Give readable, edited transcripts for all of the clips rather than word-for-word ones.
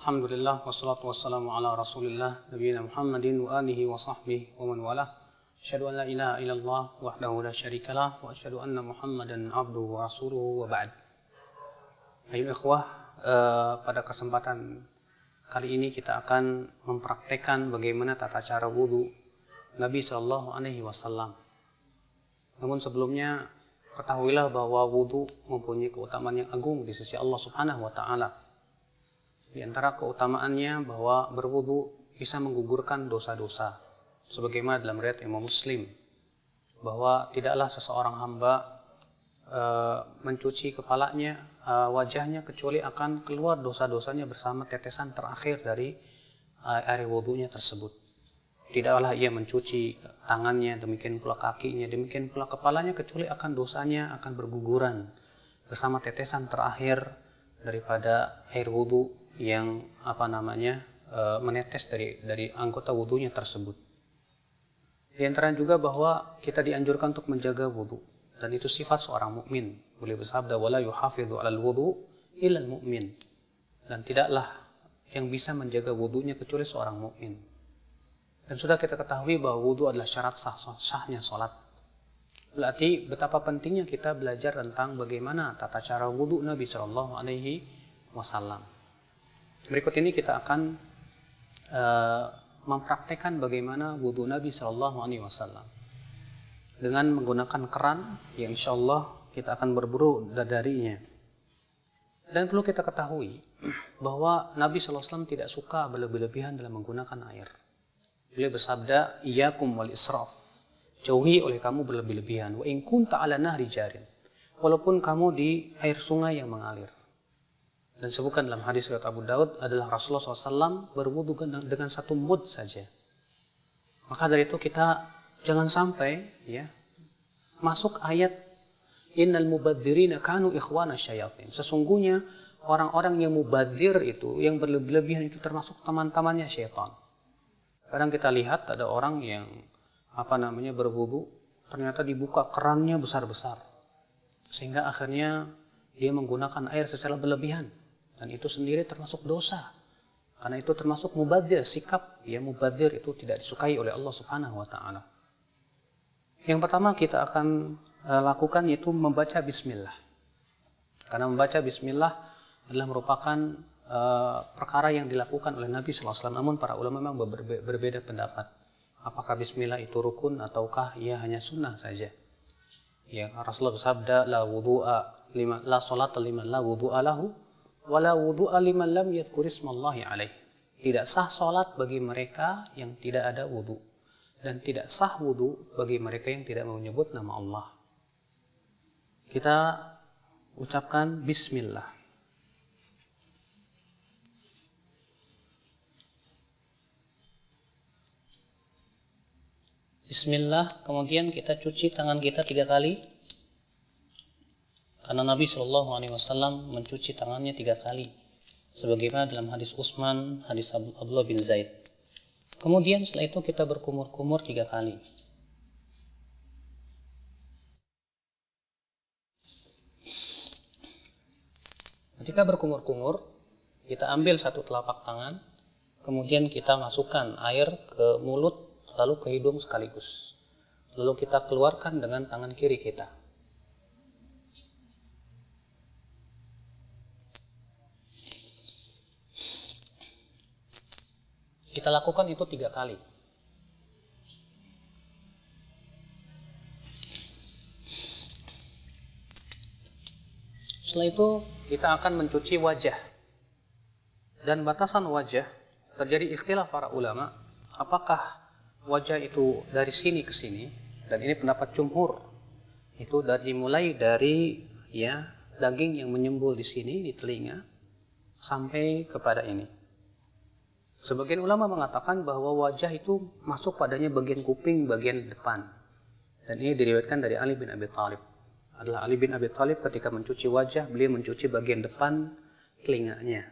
Alhamdulillah wassalatu wassalamu ala Rasulillah nabiyina Muhammadin wa alihi wa sahbihi wa man walah. Asyhadu an la ilaha illallah wahdahu la syarikalah wa asyhadu anna Muhammadan abduhu wa rasuluhu wa ba'd. Ayo ikhwah, pada kesempatan kali ini kita akan mempraktekkan bagaimana tata cara wudu Nabi sallallahu alaihi wasallam. Namun sebelumnya ketahuilah bahwa wudu mempunyai keutamaan yang agung di sisi Allah Subhanahu wa taala. Di antara keutamaannya bahwa berwudu bisa menggugurkan dosa-dosa. Sebagaimana dalam riwayat Imam Muslim bahwa tidaklah seseorang hamba mencuci kepalanya, wajahnya kecuali akan keluar dosa-dosanya bersama tetesan terakhir dari air wudunya tersebut. Tidaklah ia mencuci tangannya, demikian pula kakinya, demikian pula kepalanya, kecuali akan dosanya akan berguguran bersama tetesan terakhir daripada air wudu yang menetes dari anggota wudunya tersebut. Di antara juga bahwa kita dianjurkan untuk menjaga wudu, dan itu sifat seorang mukmin. Beliau bersabda, wala yuhafidhu 'alal wudu illal mu'min. Dan tidaklah yang bisa menjaga wudunya kecuali seorang mukmin. Dan sudah kita ketahui bahwa wudu adalah syarat sahnya salat. Berarti betapa pentingnya kita belajar tentang bagaimana tata cara wudu Nabi sallallahu alaihi wasallam. Berikut ini kita akan mempraktekkan bagaimana wudu Nabi sallallahu alaihi wasallam dengan menggunakan keran yang insyaallah kita akan berburu darinya. Dan perlu kita ketahui bahwa Nabi sallallahu alaihi wasallam tidak suka berlebih-lebihan dalam menggunakan air. Beliau bersabda, iyyakum wal israf. Jauhi oleh kamu berlebih-lebihan. Wa in kunta 'ala nahri jarin. Walaupun kamu di air sungai yang mengalir. Dan sebutkan dalam hadis riwayat Abu Daud adalah Rasulullah SAW berwudu dengan satu mud saja. Maka dari itu kita jangan sampai masuk ayat innal mubadzirina kanu ikhwana syayatin. Sesungguhnya orang-orang yang mubadzir itu, yang berlebih-lebihan itu termasuk teman-temannya syaitan. Kadang kita lihat ada orang yang berwudu, ternyata dibuka kerannya besar-besar. Sehingga akhirnya dia menggunakan air secara berlebihan. Dan itu sendiri termasuk dosa. Karena itu termasuk mubadzir, sikap mubadzir itu tidak disukai oleh Allah Subhanahu wa taala. Yang pertama kita akan lakukan yaitu membaca bismillah. Karena membaca bismillah adalah merupakan perkara yang dilakukan oleh Nabi sallallahu alaihi wasallam. Namun para ulama memang berbeda pendapat. Apakah bismillah itu rukun ataukah ia hanya sunnah saja? Ya, Rasulullah bersabda la salata liman la wudu'a lahu wala wudu'a liman lam yadhkur ismallahi alaih. Tidak sah salat bagi mereka yang tidak ada wudu, dan tidak sah wudu bagi mereka yang tidak menyebut nama Allah. Kita ucapkan bismillah. Bismillah, kemudian kita cuci tangan kita 3 kali. Karena Nabi Shallallahu Alaihi Wasallam mencuci tangannya 3 kali, sebagaimana dalam hadis Utsman, hadis Abdullah bin Zaid. Kemudian setelah itu kita berkumur-kumur 3 kali. Ketika berkumur-kumur, kita ambil satu telapak tangan, kemudian kita masukkan air ke mulut, lalu ke hidung sekaligus. Lalu kita keluarkan dengan tangan kiri kita. Kita lakukan itu 3 kali. Setelah itu kita akan mencuci wajah. Dan batasan wajah terjadi ikhtilaf para ulama, apakah wajah itu dari sini ke sini, dan ini pendapat jumhur. Itu dimulai dari daging yang menyembul di sini, di telinga, sampai kepada ini. Sebagian ulama mengatakan bahwa wajah itu masuk padanya bagian kuping, bagian depan. Dan ini diriwayatkan dari Ali bin Abi Thalib. Adalah Ali bin Abi Thalib ketika mencuci wajah, beliau mencuci bagian depan telinganya.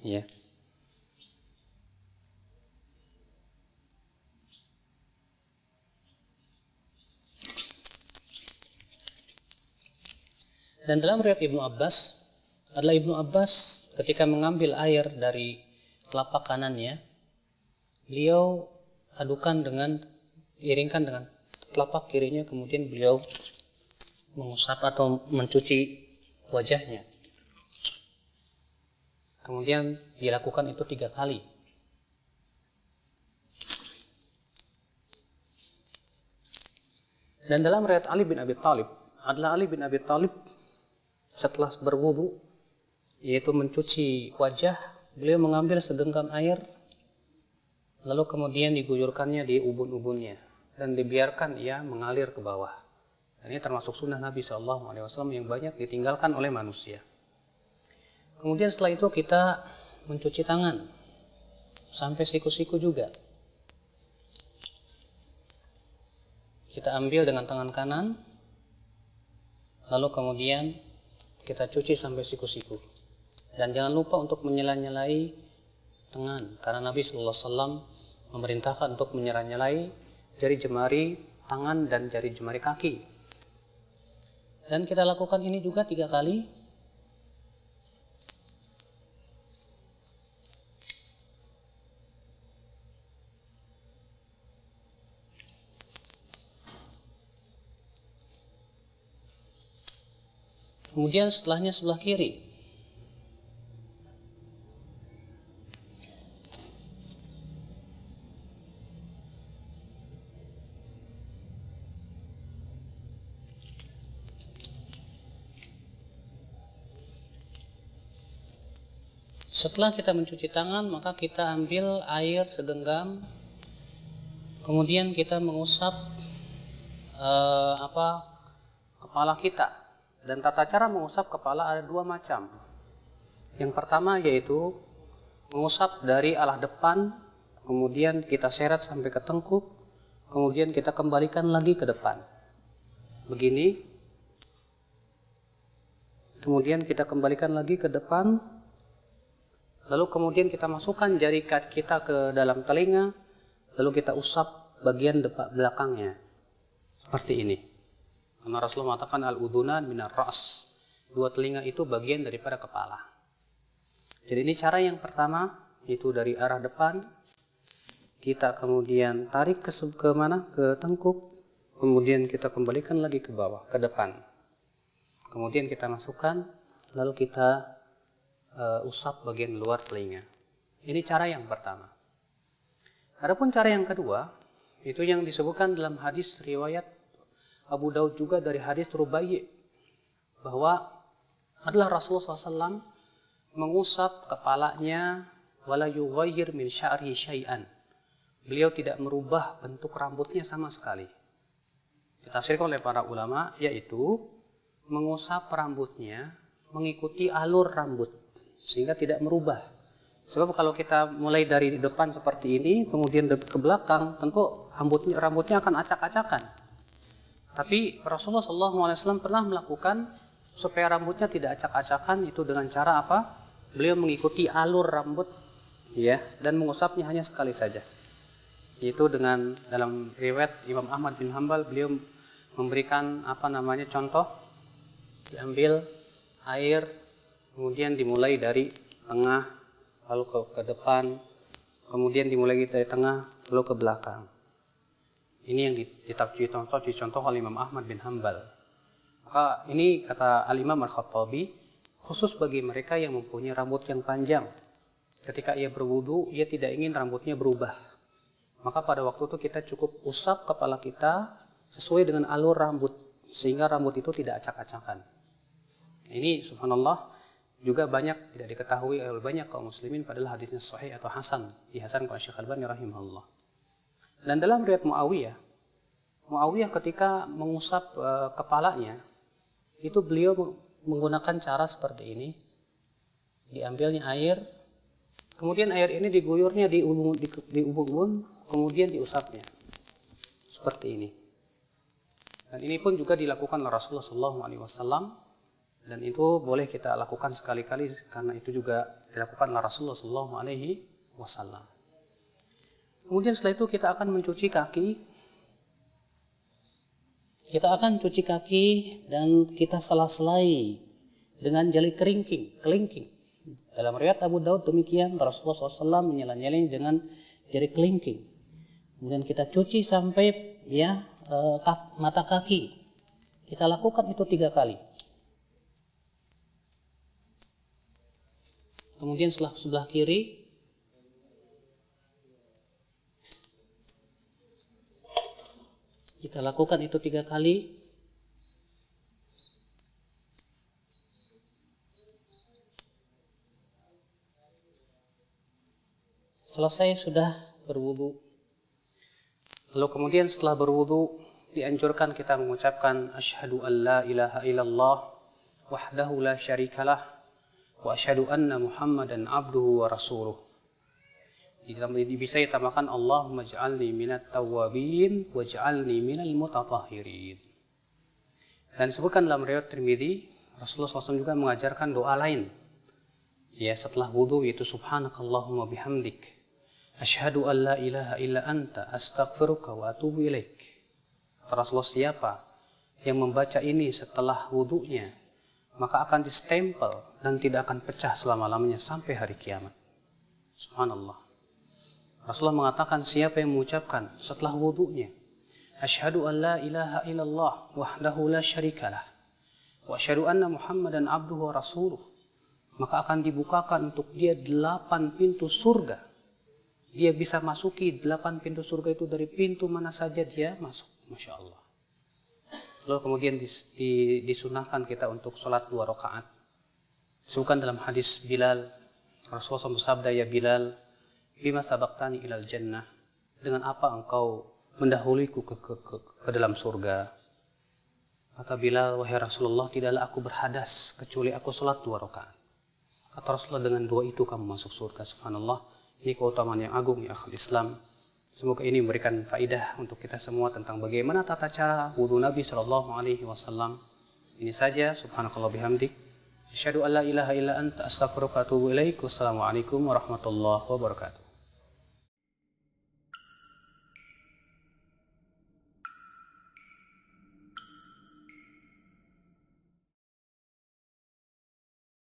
Ya. Dan dalam riwayat Ibnu Abbas adalah Ibnu Abbas ketika mengambil air dari telapak kanannya, beliau iringkan dengan telapak kirinya, kemudian beliau mengusap atau mencuci wajahnya. Kemudian dilakukan itu 3 kali. Dan dalam riwayat Ali bin Abi Thalib, adalah Ali bin Abi Thalib setelah berwudu, yaitu mencuci wajah, beliau mengambil segenggam air, lalu kemudian diguyurkannya di ubun-ubunnya dan dibiarkan ia mengalir ke bawah. Dan ini termasuk sunnah Nabi SAW yang banyak ditinggalkan oleh manusia. Kemudian setelah itu kita mencuci tangan sampai siku-siku juga. Kita ambil dengan tangan kanan, lalu kemudian kita cuci sampai siku-siku. Dan jangan lupa untuk menyela-nyelai tangan, karena Nabi SAW memerintahkan untuk menyela-nyelai jari jemari tangan dan jari jemari kaki. Dan kita lakukan ini juga 3 kali. Kemudian setelahnya sebelah kiri. Setelah kita mencuci tangan, maka kita ambil air segenggam, kemudian kita mengusap kepala kita. Dan tata cara mengusap kepala ada 2 macam. Yang pertama yaitu mengusap dari arah depan, kemudian kita seret sampai ke tengkuk, kemudian kita kembalikan lagi ke depan. Begini. Kemudian kita kembalikan lagi ke depan. Lalu kemudian kita masukkan jari kita ke dalam telinga, lalu kita usap bagian belakangnya. Seperti ini. Karena Rasulullah mengatakan al-udhunan minar ra's. 2 telinga itu bagian daripada kepala. Jadi ini cara yang pertama, itu dari arah depan. Kita kemudian tarik ke mana? Ke tengkuk. Kemudian kita kembalikan lagi ke bawah, ke depan. Kemudian kita masukkan, lalu kita usap bagian luar telinga. Ini cara yang pertama. Adapun cara yang kedua, itu yang disebutkan dalam hadis riwayat Abu Daud juga dari hadis Rubai', bahwa adalah Rasulullah SAW mengusap kepalanya wala yughayyir min sya'ri syai'an. Beliau tidak merubah bentuk rambutnya sama sekali. Ditafsirkan oleh para ulama, yaitu mengusap rambutnya mengikuti alur rambut sehingga tidak merubah. Sebab kalau kita mulai dari depan seperti ini kemudian ke belakang, tentu rambutnya akan acak-acakan. Tapi Rasulullah SAW pernah melakukan supaya rambutnya tidak acak-acakan, itu dengan cara apa? Beliau mengikuti alur rambut, ya, dan mengusapnya hanya sekali saja. Yaitu dengan dalam riwayat Imam Ahmad bin Hanbal, beliau memberikan contoh, diambil air, kemudian dimulai dari tengah, lalu ke depan, kemudian dimulai dari tengah, lalu ke belakang. Ini yang dicontoh oleh Imam Ahmad bin Hanbal. Maka ini kata Al-Imam Al-Khattabi, khusus bagi mereka yang mempunyai rambut yang panjang. Ketika ia berwudu, ia tidak ingin rambutnya berubah. Maka pada waktu itu kita cukup usap kepala kita sesuai dengan alur rambut, sehingga rambut itu tidak acak-acakan. Ini subhanallah juga banyak tidak diketahui oleh banyak kaum muslimin, padahal hadisnya sahih atau hasan, dihasankan oleh Syekh Al-Albani rahimahullah. Dan dalam riwayat Muawiyah ketika mengusap kepalanya, itu beliau menggunakan cara seperti ini. Diambilnya air, kemudian air ini diguyurnya di ubun-ubun, kemudian diusapnya. Seperti ini. Dan ini pun juga dilakukan oleh Rasulullah SAW. Dan itu boleh kita lakukan sekali-kali, karena itu juga dilakukan oleh Rasulullah SAW. Kemudian setelah itu kita akan mencuci kaki. Kita akan cuci kaki dan kita sela-selai dengan jari kelingking. Dalam riwayat Abu Daud demikian, Rasulullah SAW menyela-nyelanya dengan jari kelingking. Kemudian kita cuci sampai mata kaki. Kita lakukan itu 3 kali. Kemudian sebelah kiri kita lakukan itu 3 kali. Selesai sudah berwudu. Lalu kemudian setelah berwudu dianjurkan kita mengucapkan asyhadu an la ilaha illallah wahdahu la syarikalah wa asyhadu anna Muhammadan abduhu wa rasuluh. Bisa ditambahkan Allahumma ij'alni minat tawwabin waj'alni minal mutatahhirin. Dan disebutkan dalam riwayat Tirmidzi, Rasulullah SAW juga mengajarkan doa lain. Ya, setelah wudu, yaitu subhanakallahumma bihamdik asyhadu an la ilaha illa anta astaghfiruka wa atubu ilaik. Rasulullah, siapa yang membaca ini setelah wudunya, maka akan distempel dan tidak akan pecah selama-lamanya sampai hari kiamat. Subhanallah. Rasulullah mengatakan, siapa yang mengucapkan setelah wudunya asyhadu an la ilaha illallah wahdahu la syarikalah wa asyhadu anna Muhammadan abduhu wa rasuluh, maka akan dibukakan untuk dia 8 pintu surga. Dia bisa masuki 8 pintu surga itu dari pintu mana saja dia masuk. Masya Allah. Lalu kemudian disunahkan kita untuk sholat 2 rakaat. Disebutkan dalam hadis Bilal, Rasulullah bersabda, ya Bilal, bima sabaktani ilal jannah, dengan apa engkau mendahuliku ke dalam surga. Kata Bilal, wahai Rasulullah, tidaklah aku berhadas kecuali aku sholat 2 rakaat. Kata Rasulullah, dengan 2 itu kamu masuk surga. Subhanallah. Ini keutamaan yang agung ya akhul Islam. Semoga ini memberikan faidah untuk kita semua tentang bagaimana tata cara wudu Nabi SAW. Ini saja. Subhanakallah bihamdik. Asyhadu an la ilaha illa anta astaghfiruka wa atubu ilaik. Wassalamualaikum warahmatullahi wabarakatuh.